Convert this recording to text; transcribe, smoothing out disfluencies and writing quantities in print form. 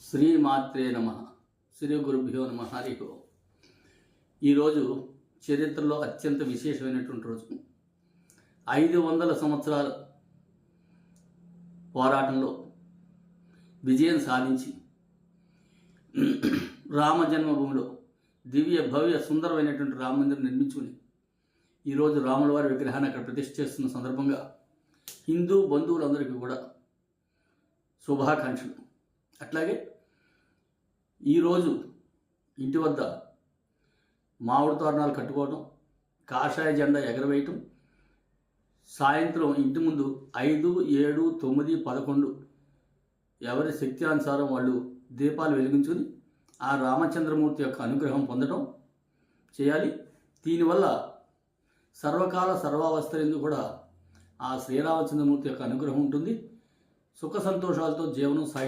శ్రీమాత్రే నమ. శ్రీ గురుభ్యో నమ. హరి ఓం. ఈరోజు చరిత్రలో అత్యంత విశేషమైనటువంటి రోజు. 500 సంవత్సరాల పోరాటంలో విజయం సాధించి రామ జన్మభూమిలో దివ్య భవ్య సుందరమైనటువంటి రామ మందిరం నిర్మించుకుని ఈరోజు రాముల వారి విగ్రహాన్ని అక్కడ ప్రతిష్ఠ చేస్తున్న సందర్భంగా హిందూ బంధువులందరికీ కూడా శుభాకాంక్షలు. అట్లాగే ఈరోజు ఇంటి వద్ద మామిడి తోరణాలు కట్టుకోవటం, కాషాయ జెండా ఎగరవేయటం, సాయంత్రం ఇంటి ముందు 5, 7, 9, 11 ఎవరి శక్తి అనుసారం వాళ్ళు దీపాలు వెలిగించుకుని ఆ రామచంద్రమూర్తి యొక్క అనుగ్రహం పొందడం చేయాలి. దీనివల్ల సర్వకాల సర్వావస్థలందు కూడా ఆ శ్రీరామచంద్రమూర్తి యొక్క అనుగ్రహం ఉంటుంది. సుఖ సంతోషాలతో జీవనం సాగి